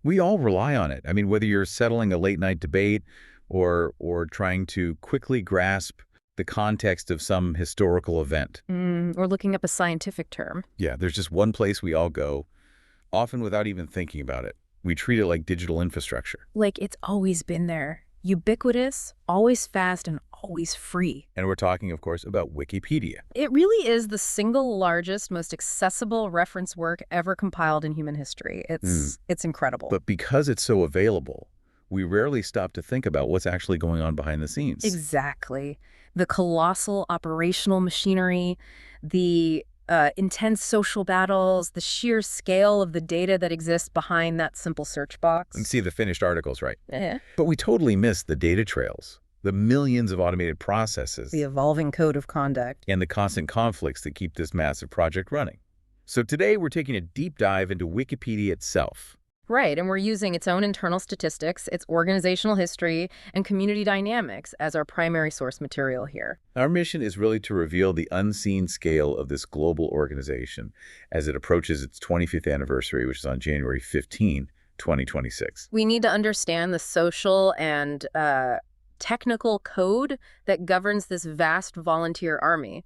We all rely on it. I mean, whether you're settling a late-night debate or trying to quickly grasp the context of some historical event. Or looking up a scientific term. Yeah, there's just one place we all go, often without even thinking about it. We treat it like digital infrastructure. Like it's always been there. Ubiquitous, always fast, and always free. And we're talking, of course, about Wikipedia. It really is the single largest, most accessible reference work ever compiled in human history. It's incredible. But because it's so available, we rarely stop to think about what's actually going on behind the scenes. Exactly. The colossal operational machinery, the intense social battles, the sheer scale of the data that exists behind that simple search box. You can see the finished articles, right? Yeah. But we totally miss the data trails, the millions of automated processes, The evolving code of conduct. and the constant conflicts that keep this massive project running. So today we're taking a deep dive into Wikipedia itself. Right, and we're using its own internal statistics, its organizational history, and community dynamics as our primary source material here. Our mission is really to reveal the unseen scale of this global organization as it approaches its 25th anniversary, which is on January 15, 2026. We need to understand the social and technical code that governs this vast volunteer army,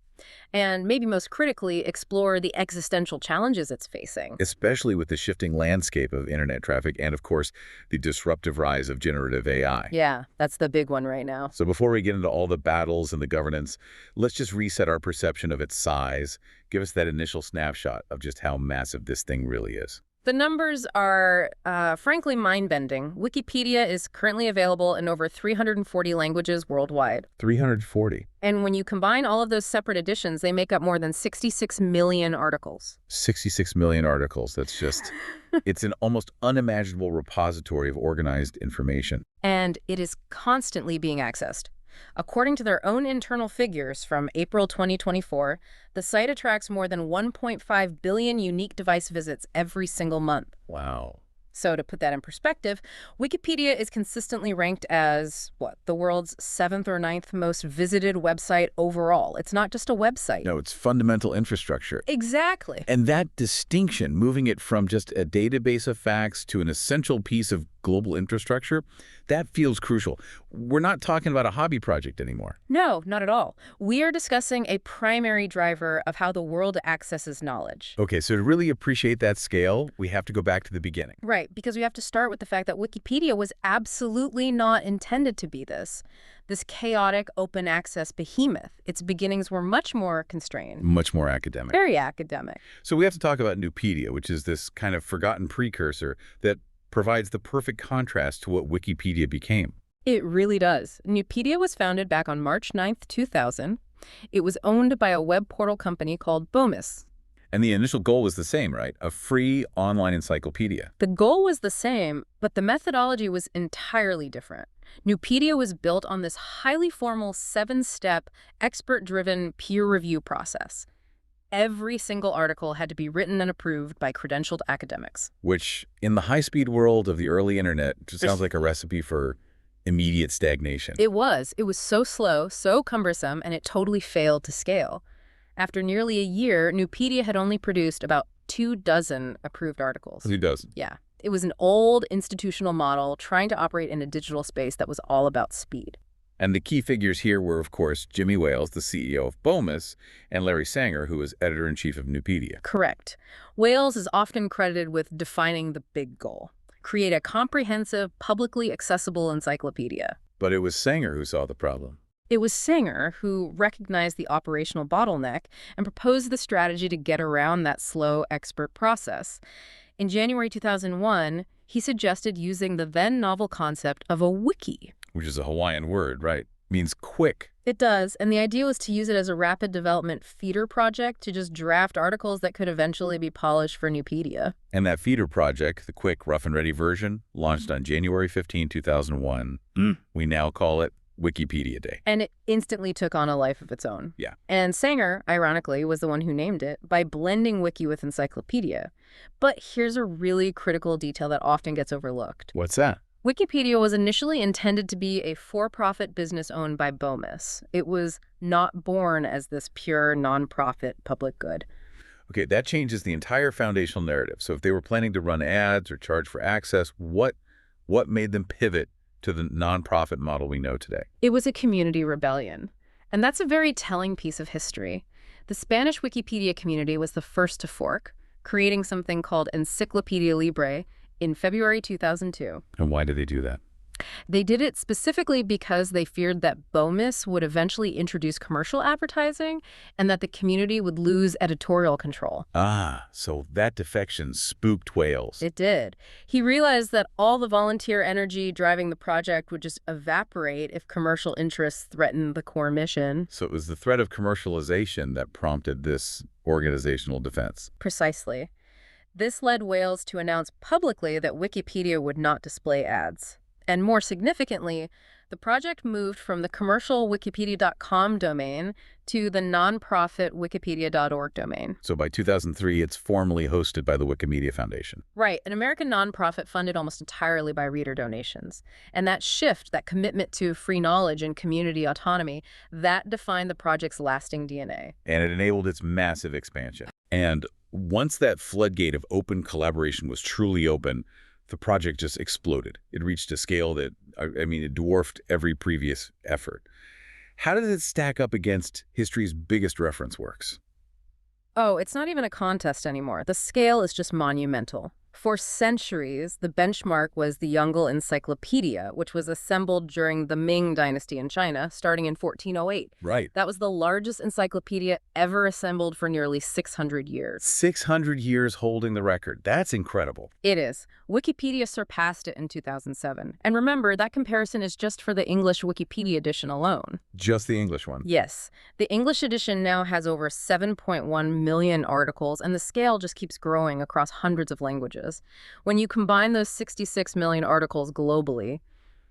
and maybe most critically, explore the existential challenges it's facing. Especially with the shifting landscape of internet traffic and, of course, the disruptive rise of generative AI. Yeah, that's the big one right now. So before we get into all the battles and the governance, let's just reset our perception of its size. Give us that initial snapshot of just how massive this thing really is. The numbers are, frankly, mind-bending. Wikipedia is currently available in over 340 languages worldwide. 340. And when you combine all of those separate editions, they make up more than 66 million articles. 66 million articles. That's just, it's an almost unimaginable repository of organized information. And it is constantly being accessed. According to their own internal figures from April 2024, the site attracts more than 1.5 billion unique device visits every single month. Wow. So to put that in perspective, Wikipedia is consistently ranked as, the world's 7th or 9th most visited website overall. It's not just a website. No, it's fundamental infrastructure. Exactly. And that distinction, moving it from just a database of facts to an essential piece of global infrastructure, that feels crucial. We're not talking about a hobby project anymore. No, not at all. We are discussing a primary driver of how the world accesses knowledge. Okay, so to really appreciate that scale, we have to go back to the beginning. Right, because we have to start with the fact that Wikipedia was absolutely not intended to be this chaotic open access behemoth. Its beginnings were much more constrained. Much more academic. Very academic. So we have to talk about Nupedia, which is this kind of forgotten precursor that provides the perfect contrast to what Wikipedia became. It really does. Nupedia was founded back on March 9th, 2000. It was owned by a web portal company called Bomis. And the initial goal was the same, right? A free online encyclopedia. The goal was the same, but the methodology was entirely different. Nupedia was built on this highly formal 7-step, expert-driven peer review process. Every single article had to be written and approved by credentialed academics. Which, in the high-speed world of the early internet, just sounds like a recipe for immediate stagnation. It was. It was so slow, so cumbersome, and it totally failed to scale. After nearly a year, Nupedia had only produced about 24 approved articles. 24. Yeah. It was an old institutional model trying to operate in a digital space that was all about speed. And the key figures here were, of course, Jimmy Wales, the CEO of Bomis, and Larry Sanger, who was editor-in-chief of Nupedia. Correct. Wales is often credited with defining the big goal: create a comprehensive, publicly accessible encyclopedia. But it was Sanger who saw the problem. It was Sanger who recognized the operational bottleneck and proposed the strategy to get around that slow expert process. In January 2001, he suggested using the then novel concept of a wiki. Which is a Hawaiian word, right? Means quick. It does, and the idea was to use it as a rapid development feeder project to just draft articles that could eventually be polished for Nupedia. And that feeder project, the quick, rough and ready version, launched on January 15, 2001. We now call it Wikipedia Day. And it instantly took on a life of its own. Yeah. And Sanger, ironically, was the one who named it by blending wiki with encyclopedia. But here's a really critical detail that often gets overlooked. What's that? Wikipedia was initially intended to be a for-profit business owned by Bomis. It was not born as this pure, non-profit public good. Okay, that changes the entire foundational narrative. So if they were planning to run ads or charge for access, what made them pivot to the nonprofit model we know today? It was a community rebellion. And that's a very telling piece of history. The Spanish Wikipedia community was the first to fork, creating something called Encyclopedia Libre in February 2002. And why did they do that? They did it specifically because they feared that BOMIS would eventually introduce commercial advertising and that the community would lose editorial control. Ah, so that defection spooked whales. It did. He realized that all the volunteer energy driving the project would just evaporate if commercial interests threatened the core mission. So it was the threat of commercialization that prompted this organizational defense. Precisely. This led Wales to announce publicly that Wikipedia would not display ads. And more significantly, the project moved from the commercial wikipedia.com domain to the nonprofit wikipedia.org domain. So by 2003, it's formally hosted by the Wikimedia Foundation. Right, an American nonprofit funded almost entirely by reader donations. And that shift, that commitment to free knowledge and community autonomy, that defined the project's lasting DNA. And it enabled its massive expansion. And once that floodgate of open collaboration was truly open, the project just exploded. It reached a scale that, it dwarfed every previous effort. How did it stack up against history's biggest reference works? Oh, it's not even a contest anymore. The scale is just monumental. For centuries, the benchmark was the Yongle Encyclopedia, which was assembled during the Ming Dynasty in China, starting in 1408. Right. That was the largest encyclopedia ever assembled for nearly 600 years. 600 years holding the record. That's incredible. It is. Wikipedia surpassed it in 2007. And remember, that comparison is just for the English Wikipedia edition alone. Just the English one? Yes. The English edition now has over 7.1 million articles, and the scale just keeps growing across hundreds of languages. When you combine those 66 million articles globally,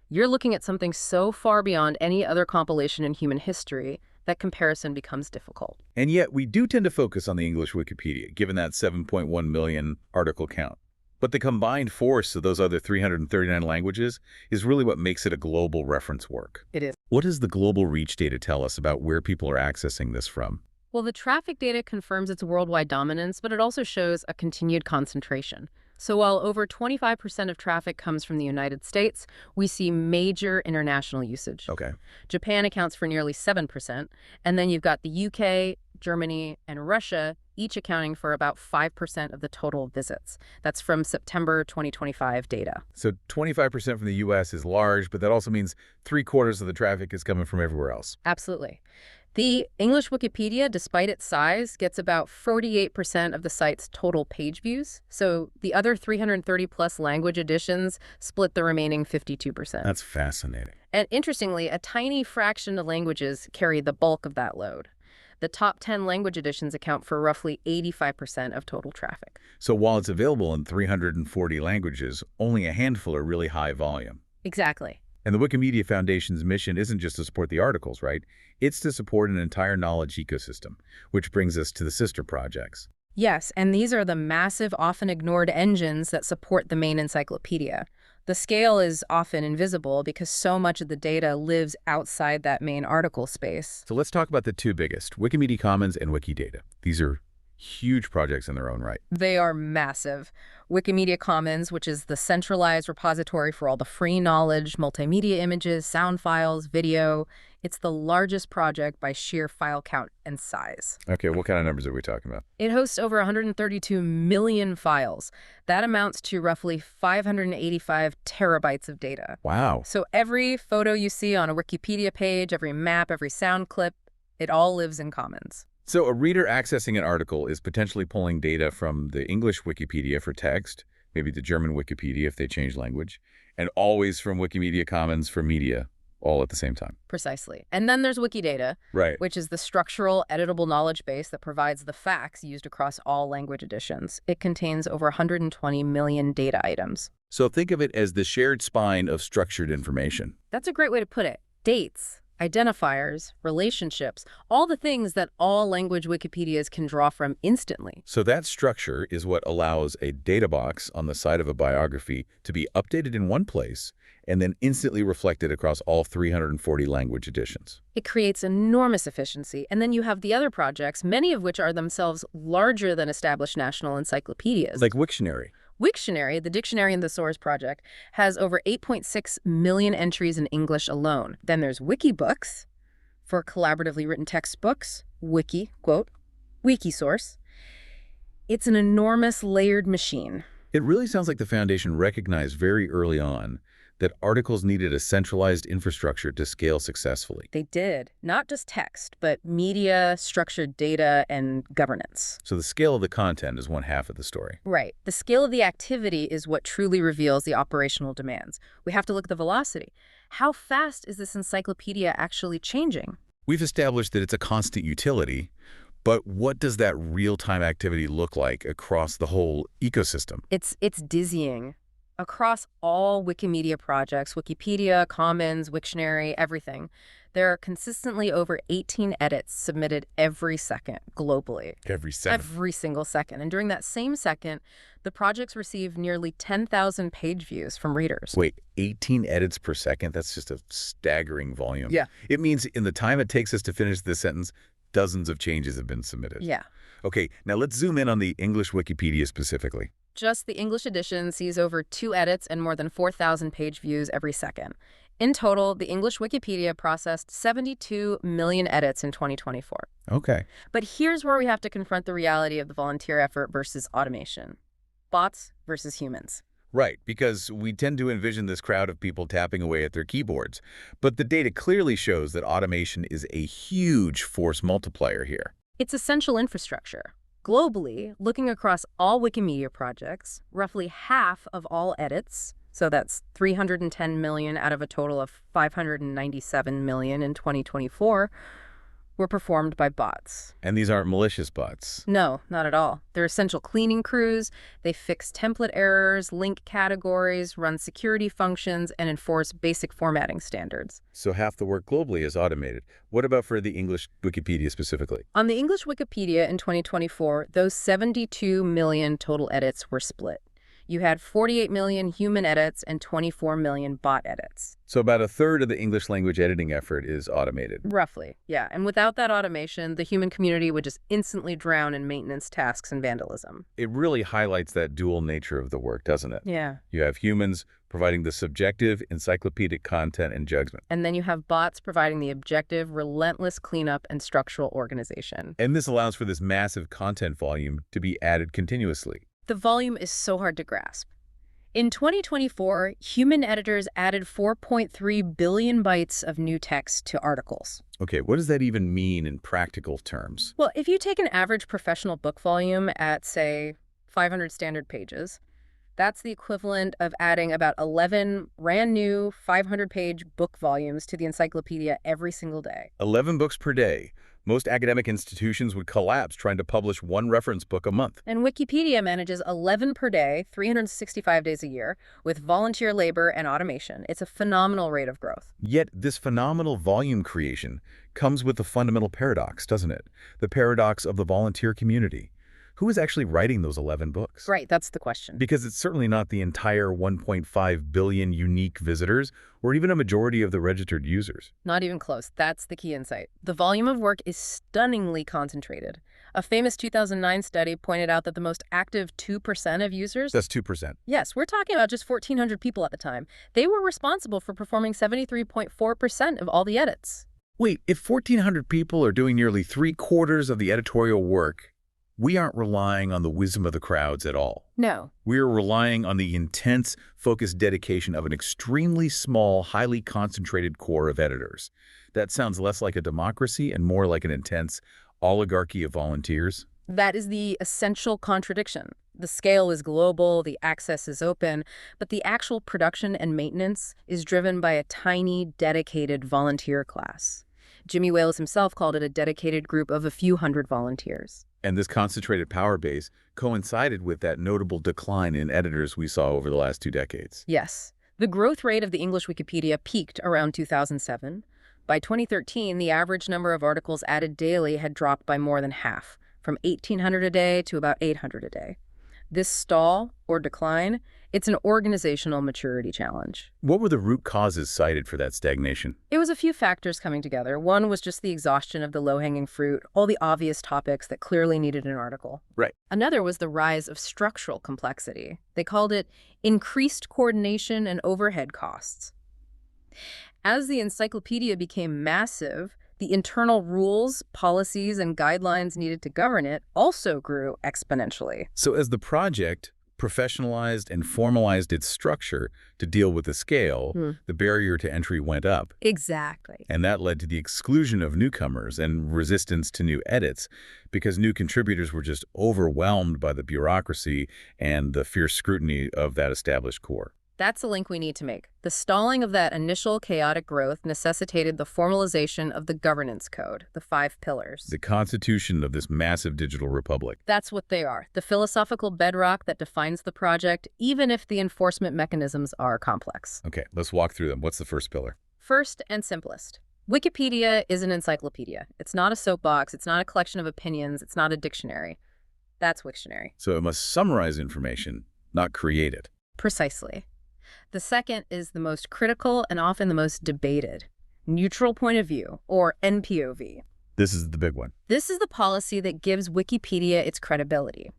you're looking at something so far beyond any other compilation in human history that comparison becomes difficult. And yet, we do tend to focus on the English Wikipedia, given that 7.1 million article count. But the combined force of those other 339 languages is really what makes it a global reference work. It is. What does the global reach data tell us about where people are accessing this from? Well, the traffic data confirms its worldwide dominance, but it also shows a continued concentration. So while over 25% of traffic comes from the United States, we see major international usage. Okay. Japan accounts for nearly 7%, and then you've got the UK, Germany, and Russia, each accounting for about 5% of the total visits. That's from September 2025 data. So 25% from the U.S. is large, but that also means 3/4 of the traffic is coming from everywhere else. Absolutely. The English Wikipedia, despite its size, gets about 48% of the site's total page views. So the other 330-plus language editions split the remaining 52%. That's fascinating. And interestingly, a tiny fraction of languages carry the bulk of that load. The top 10 language editions account for roughly 85% of total traffic. So while it's available in 340 languages, only a handful are really high volume. Exactly. And the Wikimedia Foundation's mission isn't just to support the articles, right? It's to support an entire knowledge ecosystem, which brings us to the sister projects. Yes, and these are the massive, often ignored engines that support the main encyclopedia. The scale is often invisible because so much of the data lives outside that main article space. So let's talk about the two biggest, Wikimedia Commons and Wikidata. These are huge projects in their own right. They are massive. Wikimedia Commons, which is the centralized repository for all the free knowledge, multimedia images, sound files, video, it's the largest project by sheer file count and size. Okay, what kind of numbers are we talking about? It hosts over 132 million files. That amounts to roughly 585 terabytes of data. Wow. So every photo you see on a Wikipedia page, every map, every sound clip, it all lives in Commons. So a reader accessing an article is potentially pulling data from the English Wikipedia for text, maybe the German Wikipedia if they change language, and always from Wikimedia Commons for media, all at the same time. Precisely. And then there's Wikidata, Right. which is the structural, editable knowledge base that provides the facts used across all language editions. It contains over 120 million data items. So think of it as the shared spine of structured information. That's a great way to put it. Dates, identifiers, relationships, all the things that all language Wikipedias can draw from instantly. So that structure is what allows a data box on the side of a biography to be updated in one place and then instantly reflected across all 340 language editions. It creates enormous efficiency, and then you have the other projects, many of which are themselves larger than established national encyclopedias. Like Wiktionary. Wiktionary, the Dictionary and Thesaurus Project, has over 8.6 million entries in English alone. Then there's Wikibooks for collaboratively written textbooks, Wiki, quote, Wikisource. It's an enormous layered machine. It really sounds like the Foundation recognized very early on that articles needed a centralized infrastructure to scale successfully. They did. Not just text, but media, structured data, and governance. So the scale of the content is one half of the story. Right. The scale of the activity is what truly reveals the operational demands. We have to look at the velocity. How fast is this encyclopedia actually changing? We've established that it's a constant utility, but what does that real-time activity look like across the whole ecosystem? It's dizzying. Across all Wikimedia projects, Wikipedia, Commons, Wiktionary, everything, there are consistently over 18 edits submitted every second globally. Every second? Every single second. And during that same second, the projects receive nearly 10,000 page views from readers. Wait, 18 edits per second? That's just a staggering volume. Yeah. It means in the time it takes us to finish this sentence, dozens of changes have been submitted. Yeah. Okay, now let's zoom in on the English Wikipedia specifically. Just the English edition sees over 2 edits and more than 4,000 page views every second. In total, the English Wikipedia processed 72 million edits in 2024. Okay. But here's where we have to confront the reality of the volunteer effort versus automation. Bots versus humans. Right, because we tend to envision this crowd of people tapping away at their keyboards. But the data clearly shows that automation is a huge force multiplier here. It's essential infrastructure. Globally, looking across all Wikimedia projects, roughly half of all edits, so that's 310 million out of a total of 597 million in 2024, were performed by bots. And these aren't malicious bots. No, not at all. They're essential cleaning crews. They fix template errors, link categories, run security functions, and enforce basic formatting standards. So half the work globally is automated. What about for the English Wikipedia specifically? On the English Wikipedia in 2024, those 72 million total edits were split. You had 48 million human edits and 24 million bot edits. So about a third of the English language editing effort is automated. Roughly, yeah. And without that automation, the human community would just instantly drown in maintenance tasks and vandalism. It really highlights that dual nature of the work, doesn't it? Yeah. You have humans providing the subjective, encyclopedic content and judgment. And then you have bots providing the objective, relentless cleanup and structural organization. And this allows for this massive content volume to be added continuously. The volume is so hard to grasp. In 2024, human editors added 4.3 billion bytes of new text to articles. Okay, what does that even mean in practical terms? Well, if you take an average professional book volume at, say, 500 standard pages, that's the equivalent of adding about 11 brand new 500-page book volumes to the encyclopedia every single day. 11 books per day. Most academic institutions would collapse trying to publish one reference book a month. And Wikipedia manages 11 per day, 365 days a year, with volunteer labor and automation. It's a phenomenal rate of growth. Yet this phenomenal volume creation comes with a fundamental paradox, doesn't it? The paradox of the volunteer community. Who is actually writing those 11 books? Right, that's the question. Because it's certainly not the entire 1.5 billion unique visitors or even a majority of the registered users. Not even close. That's the key insight. The volume of work is stunningly concentrated. A famous 2009 study pointed out that the most active 2% of users... That's 2%. Yes, we're talking about just 1,400 people at the time. They were responsible for performing 73.4% of all the edits. Wait, if 1,400 people are doing nearly 3/4 of the editorial work, we aren't relying on the wisdom of the crowds at all. No. We're relying on the intense, focused dedication of an extremely small, highly concentrated core of editors. That sounds less like a democracy and more like an intense oligarchy of volunteers. That is the essential contradiction. The scale is global, the access is open, but the actual production and maintenance is driven by a tiny, dedicated volunteer class. Jimmy Wales himself called it a dedicated group of a few hundred volunteers. And this concentrated power base coincided with that notable decline in editors we saw over the last 2 decades. Yes. The growth rate of the English Wikipedia peaked around 2007, By 2013, the average number of articles added daily had dropped by more than half, from 1,800 a day to about 800 a day. This stall, or decline, it's an organizational maturity challenge. What were the root causes cited for that stagnation? It was a few factors coming together. One was just the exhaustion of the low-hanging fruit, all the obvious topics that clearly needed an article. Right. Another was the rise of structural complexity. They called it increased coordination and overhead costs. As the encyclopedia became massive, the internal rules, policies, and guidelines needed to govern it also grew exponentially. So as the project professionalized and formalized its structure to deal with the scale, the barrier to entry went up. Exactly. And that led to the exclusion of newcomers and resistance to new edits because new contributors were just overwhelmed by the bureaucracy and the fierce scrutiny of that established core. That's the link we need to make. The stalling of that initial chaotic growth necessitated the formalization of the governance code, the 5 pillars. The constitution of this massive digital republic. That's what they are, the philosophical bedrock that defines the project, even if the enforcement mechanisms are complex. Okay, let's walk through them. What's the first pillar? First and simplest. Wikipedia is an encyclopedia. It's not a soapbox. It's not a collection of opinions. It's not a dictionary. That's Wiktionary. So it must summarize information, not create it. Precisely. The second is the most critical and often the most debated, neutral point of view, or NPOV. This is the big one. This is the policy that gives Wikipedia its credibility.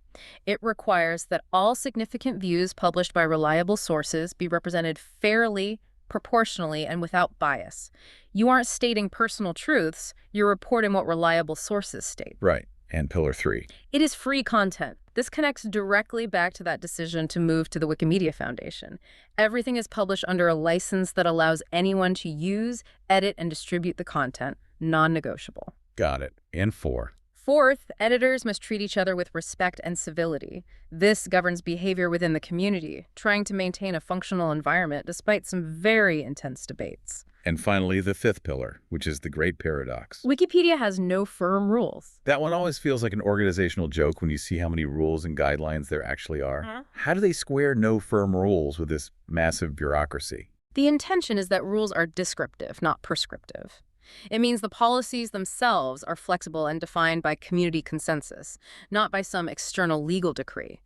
It requires that all significant views published by reliable sources be represented fairly, proportionally, and without bias. You aren't stating personal truths, you're reporting what reliable sources state. Right. And pillar 3. It is free content. This connects directly back to that decision to move to the Wikimedia Foundation. Everything is published under a license that allows anyone to use, edit, and distribute the content, non-negotiable. Got it. And 4. Fourth, editors must treat each other with respect and civility. This governs behavior within the community, trying to maintain a functional environment despite some very intense debates. And finally, the 5th pillar, which is the great paradox. Wikipedia has no firm rules. That one always feels like an organizational joke when you see how many rules and guidelines there actually are. How do they square no firm rules with this massive bureaucracy? The intention is that rules are descriptive, not prescriptive. It means the policies themselves are flexible and defined by community consensus, not by some external legal decree.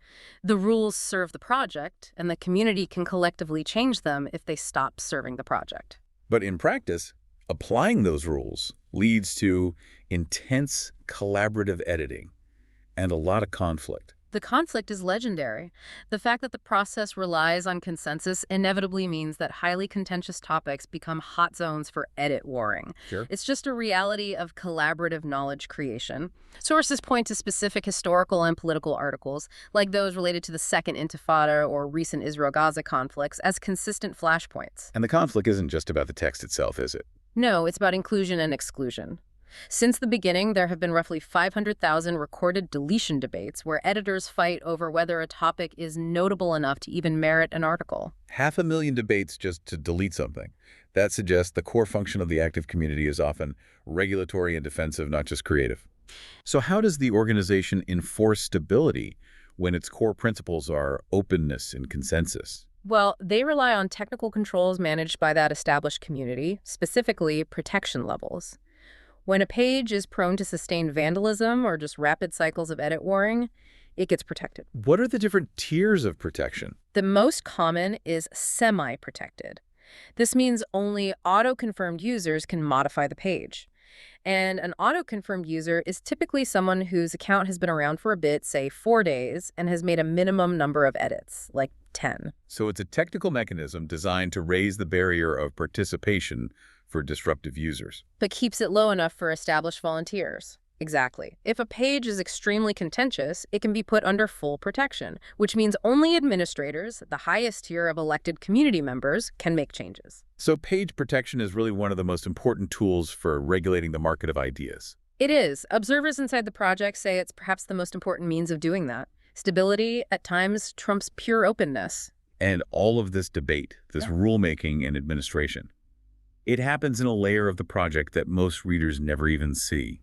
The rules serve the project, and the community can collectively change them if they stop serving the project. But in practice, applying those rules leads to intense collaborative editing and a lot of conflict. The conflict is legendary. The fact that the process relies on consensus inevitably means that highly contentious topics become hot zones for edit warring. Sure. It's just a reality of collaborative knowledge creation. Sources point to specific historical and political articles, like those related to the Second Intifada or recent Israel-Gaza conflicts, as consistent flashpoints. And the conflict isn't just about the text itself, is it? No, it's about inclusion and exclusion. Since the beginning, there have been roughly 500,000 recorded deletion debates where editors fight over whether a topic is notable enough to even merit an article. 500,000 debates just to delete something. That suggests the core function of the active community is often regulatory and defensive, not just creative. So how does the organization enforce stability when its core principles are openness and consensus? Well, they rely on technical controls managed by that established community, specifically protection levels. When a page is prone to sustained vandalism or just rapid cycles of edit warring, it gets protected. What are the different tiers of protection? The most common is semi-protected. This means only auto-confirmed users can modify the page. And an auto-confirmed user is typically someone whose account has been around for a bit, say 4 days, and has made a minimum number of edits, like 10. So it's a technical mechanism designed to raise the barrier of participation for disruptive users. But keeps it low enough for established volunteers. Exactly. If a page is extremely contentious, it can be put under full protection, which means only administrators, the highest tier of elected community members, can make changes. So page protection is really one of the most important tools for regulating the market of ideas. It is. Observers inside the project say it's perhaps the most important means of doing that. Stability, at times, trumps pure openness. And all of this debate, this rulemaking and administration, it happens in a layer of the project that most readers never even see.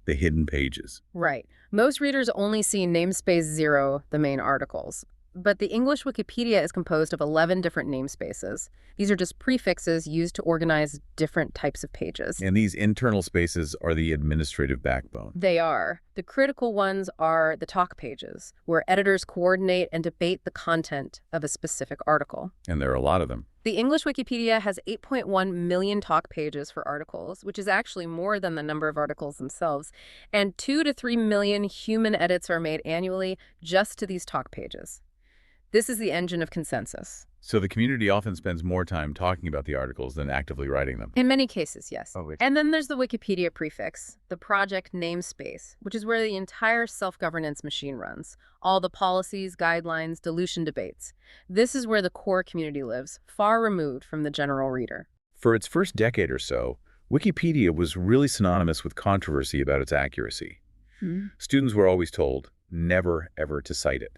The hidden pages. Right. Most readers only see namespace 0, the main articles. but the English Wikipedia is composed of 11 different namespaces. These are just prefixes used to organize different types of pages. And these internal spaces are the administrative backbone. They are. The critical ones are the talk pages, where editors coordinate and debate the content of a specific article. And there are a lot of them. The English Wikipedia has 8.1 million talk pages for articles, which is actually more than the number of articles themselves, and 2 to 3 million human edits are made annually just to these talk pages. This is the engine of consensus. So the community often spends more time talking about the articles than actively writing them. In many cases, yes. Oh, wait. And then there's the Wikipedia prefix, the project namespace, which is where the entire self-governance machine runs. All the policies, guidelines, dilution debates. This is where the core community lives, far removed from the general reader. For its first decade or so, Wikipedia was really synonymous with controversy about its accuracy. Students were always told, never, ever to cite it.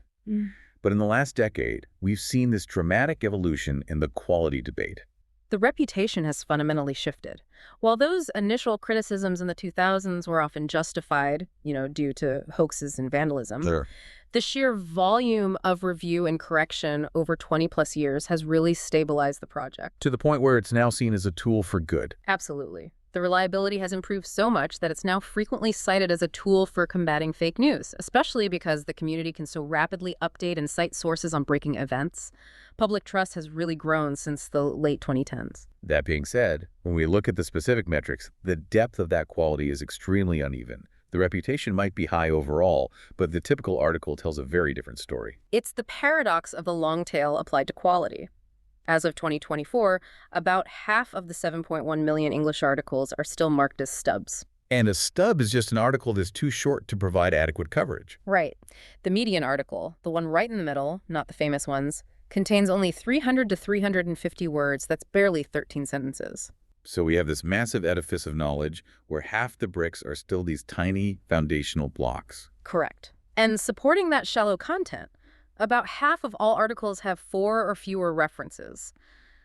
But in the last decade, we've seen this dramatic evolution in the quality debate. The reputation has fundamentally shifted. While those initial criticisms in the 2000s were often justified, due to hoaxes and vandalism, the sheer volume of review and correction over 20-plus years has really stabilized the project. To the point where it's now seen as a tool for good. Absolutely. The reliability has improved so much that it's now frequently cited as a tool for combating fake news, especially because the community can so rapidly update and cite sources on breaking events. Public trust has really grown since the late 2010s. That being said, when we look at the specific metrics, the depth of that quality is extremely uneven. The reputation might be high overall, but the typical article tells a very different story. It's the paradox of the long tail applied to quality. As of 2024, about half of the 7.1 million English articles are still marked as stubs. And a stub is just an article that's too short to provide adequate coverage. Right. The median article, the one right in the middle, not the famous ones, contains only 300 to 350 words. That's barely 13 sentences. So we have this massive edifice of knowledge where half the bricks are still these tiny foundational blocks. Correct. And supporting that shallow content, about half of all articles have 4 or fewer references.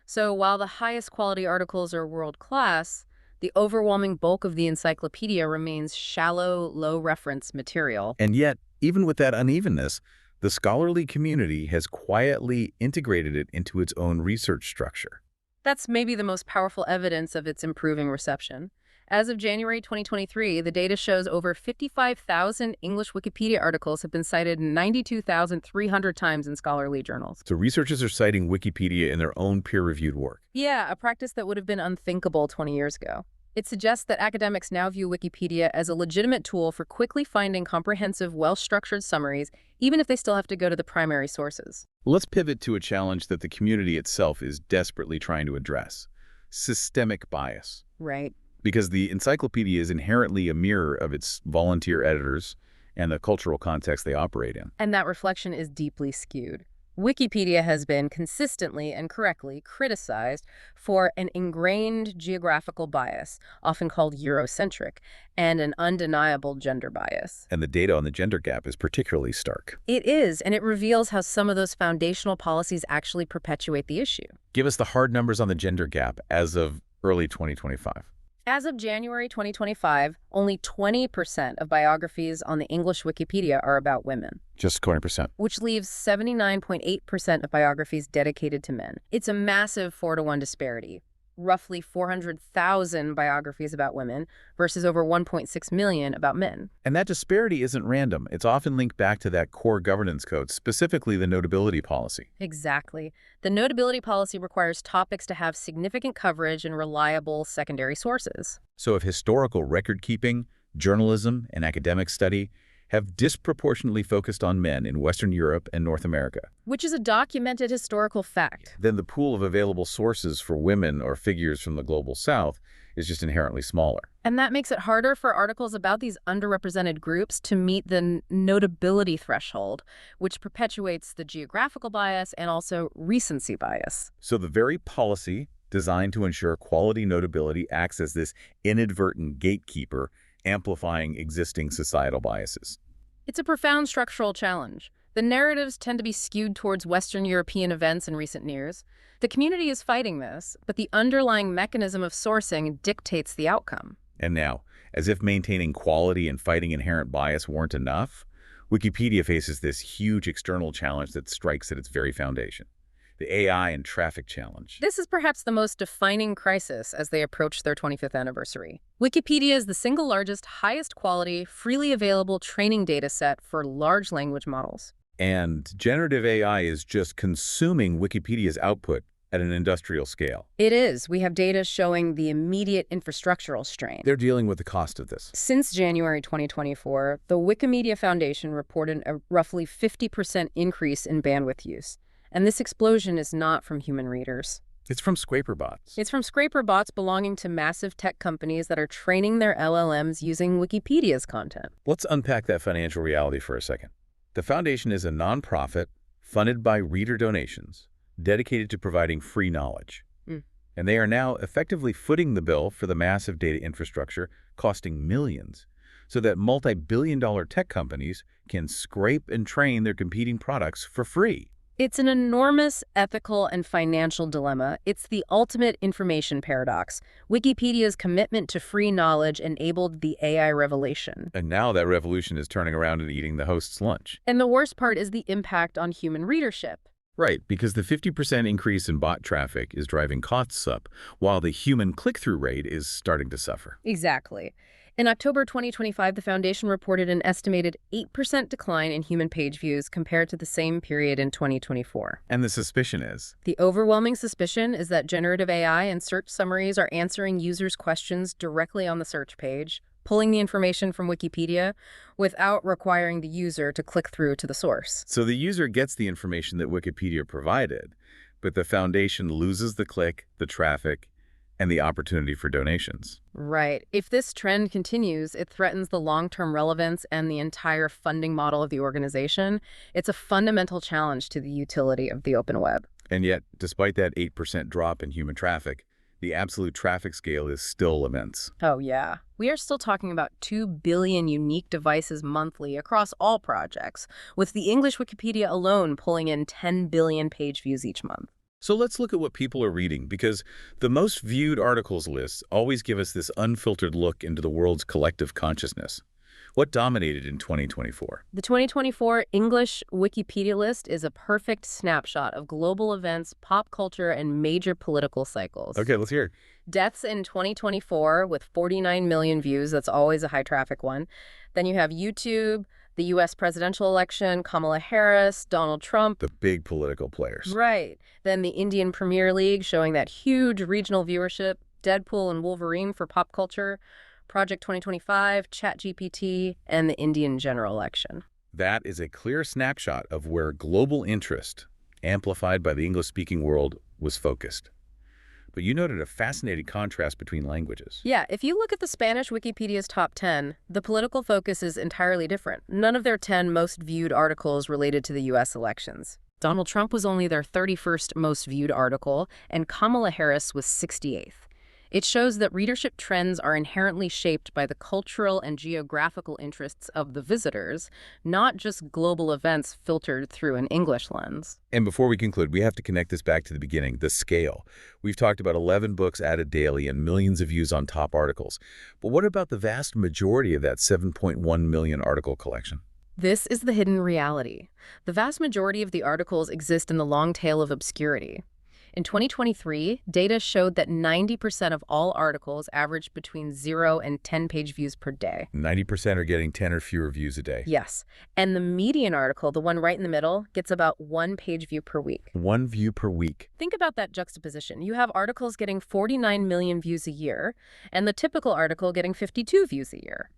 So while the highest quality articles are world-class, the overwhelming bulk of the encyclopedia remains shallow, low-reference material. And yet, even with that unevenness, the scholarly community has quietly integrated it into its own research structure. That's maybe the most powerful evidence of its improving reception. As of January 2023, the data shows over 55,000 English Wikipedia articles have been cited 92,300 times in scholarly journals. So researchers are citing Wikipedia in their own peer-reviewed work. Yeah, a practice that would have been unthinkable 20 years ago. It suggests that academics now view Wikipedia as a legitimate tool for quickly finding comprehensive, well-structured summaries, even if they still have to go to the primary sources. Let's pivot to a challenge that the community itself is desperately trying to address: systemic bias. Right. Because the encyclopedia is inherently a mirror of its volunteer editors and the cultural context they operate in. And that reflection is deeply skewed. Wikipedia has been consistently and correctly criticized for an ingrained geographical bias, often called Eurocentric, and an undeniable gender bias. And the data on the gender gap is particularly stark. It is, and it reveals how some of those foundational policies actually perpetuate the issue. Give us the hard numbers on the gender gap as of early 2025. As of January 2025, only 20% of biographies on the English Wikipedia are about women. Just 20%. Which leaves 79.8% of biographies dedicated to men. It's a massive 4-to-1 disparity. Roughly 400,000 biographies about women versus over 1.6 million about men. And that disparity isn't random. It's often linked back to that core governance code, specifically the notability policy. Exactly. The notability policy requires topics to have significant coverage and reliable secondary sources. So if historical record-keeping, journalism, and academic study have disproportionately focused on men in Western Europe and North America, which is a documented historical fact, then the pool of available sources for women or figures from the Global South is just inherently smaller. And that makes it harder for articles about these underrepresented groups to meet the notability threshold, which perpetuates the geographical bias and also recency bias. So the very policy designed to ensure quality notability acts as this inadvertent gatekeeper, amplifying existing societal biases. It's a profound structural challenge. The narratives tend to be skewed towards Western European events in recent years. The community is fighting this, but the underlying mechanism of sourcing dictates the outcome. And now, as if maintaining quality and fighting inherent bias weren't enough, Wikipedia faces this huge external challenge that strikes at its very foundation, the AI and traffic challenge. This is perhaps the most defining crisis as they approach their 25th anniversary. Wikipedia is the single largest, highest quality, freely available training data set for large language models. And generative AI is just consuming Wikipedia's output at an industrial scale. It is. We have data showing the immediate infrastructural strain. They're dealing with the cost of this. Since January 2024, the Wikimedia Foundation reported a roughly 50% increase in bandwidth use. And this explosion is not from human readers. It's from scraper bots. It's from scraper bots belonging to massive tech companies that are training their LLMs using Wikipedia's content. Let's unpack that financial reality for a second. The foundation is a nonprofit funded by reader donations, dedicated to providing free knowledge. And they are now effectively footing the bill for the massive data infrastructure costing millions, so that multi-billion-dollar tech companies can scrape and train their competing products for free. It's an enormous ethical and financial dilemma. It's the ultimate information paradox. Wikipedia's commitment to free knowledge enabled the AI revolution. And now that revolution is turning around and eating the host's lunch. And the worst part is the impact on human readership. Right, because the 50% increase in bot traffic is driving costs up, while the human click-through rate is starting to suffer. Exactly. In October 2025, the Foundation reported an estimated 8% decline in human page views compared to the same period in 2024. And the suspicion is? The overwhelming suspicion is that generative AI and search summaries are answering users' questions directly on the search page, pulling the information from Wikipedia without requiring the user to click through to the source. So the user gets the information that Wikipedia provided, but the Foundation loses the click, the traffic, and the opportunity for donations. Right. If this trend continues, it threatens the long-term relevance and the entire funding model of the organization. It's a fundamental challenge to the utility of the open web. And yet, despite that 8% drop in human traffic, the absolute traffic scale is still immense. Oh, yeah. We are still talking about 2 billion unique devices monthly across all projects, with the English Wikipedia alone pulling in 10 billion page views each month. So let's look at what people are reading, because the most viewed articles lists always give us this unfiltered look into the world's collective consciousness. What dominated in 2024? The 2024 English Wikipedia list is a perfect snapshot of global events, pop culture, and major political cycles. Okay, let's hear it. Deaths in 2024 with 49 million views. That's always a high traffic one. Then you have YouTube, the U.S. presidential election, Kamala Harris, Donald Trump. The big political players. Right. Then the Indian Premier League showing that huge regional viewership, Deadpool and Wolverine for pop culture, Project 2025, ChatGPT, and the Indian general election. That is a clear snapshot of where global interest, amplified by the English-speaking world, was focused. But you noted a fascinating contrast between languages. Yeah, if you look at the Spanish Wikipedia's top 10, the political focus is entirely different. None of their 10 most viewed articles related to the U.S. elections. Donald Trump was only their 31st most viewed article, and Kamala Harris was 68th. It shows that readership trends are inherently shaped by the cultural and geographical interests of the visitors, not just global events filtered through an English lens. And before we conclude, we have to connect this back to the beginning, the scale. We've talked about 11 books added daily and millions of views on top articles. But what about the vast majority of that 7.1 million article collection? This is the hidden reality. The vast majority of the articles exist in the long tail of obscurity. In 2023, data showed that 90% of all articles averaged between 0 and 10 page views per day. 90% are getting 10 or fewer views a day. Yes. And the median article, the one right in the middle, gets about 1 page view per week. 1 view per week. Think about that juxtaposition. You have articles getting 49 million views a year, and the typical article getting 52 views a year.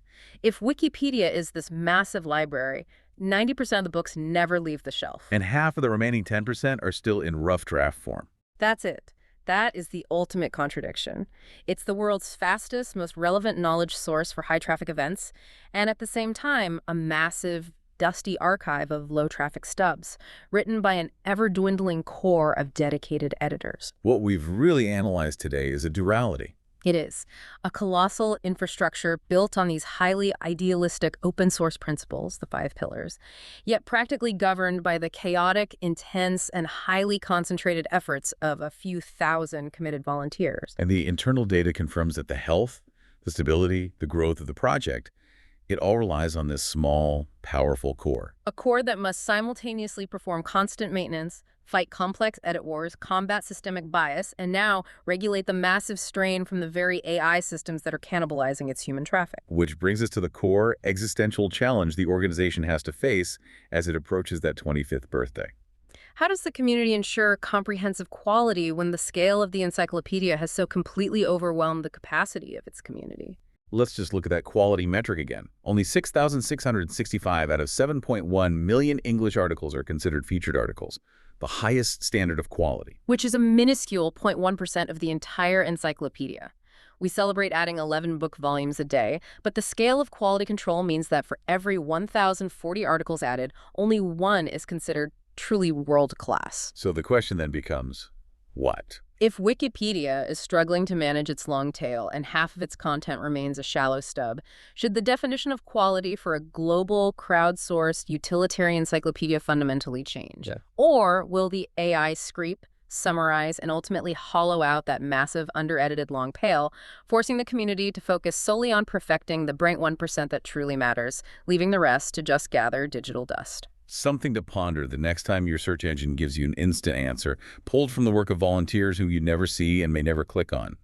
If Wikipedia is this massive library, 90% of the books never leave the shelf. And half of the remaining 10% are still in rough draft form. That's it. That is the ultimate contradiction. It's the world's fastest, most relevant knowledge source for high-traffic events, and at the same time, a massive, dusty archive of low-traffic stubs, written by an ever-dwindling core of dedicated editors. What we've really analyzed today is a duality. It is. A colossal infrastructure built on these highly idealistic open-source principles, the 5 pillars, yet practically governed by the chaotic, intense, and highly concentrated efforts of a few thousand committed volunteers. And the internal data confirms that the health, the stability, the growth of the project It all relies on this small, powerful core. A core that must simultaneously perform constant maintenance, fight complex edit wars, combat systemic bias, and now regulate the massive strain from the very AI systems that are cannibalizing its human traffic. Which brings us to the core existential challenge the organization has to face as it approaches that 25th birthday. How does the community ensure comprehensive quality when the scale of the encyclopedia has so completely overwhelmed the capacity of its community? Let's just look at that quality metric again. Only 6,665 out of 7.1 million English articles are considered featured articles, the highest standard of quality. Which is a minuscule 0.1% of the entire encyclopedia. We celebrate adding 11 book volumes a day, but the scale of quality control means that for every 1,040 articles added, only one is considered truly world-class. So the question then becomes, what? If Wikipedia is struggling to manage its long tail and half of its content remains a shallow stub, should the definition of quality for a global, crowdsourced, utilitarian encyclopedia fundamentally change? Yeah. Or will the AI scrape, summarize, and ultimately hollow out that massive, under-edited long tail, forcing the community to focus solely on perfecting the bright 1% that truly matters, leaving the rest to just gather digital dust? Something to ponder the next time your search engine gives you an instant answer, pulled from the work of volunteers who you never see and may never click on.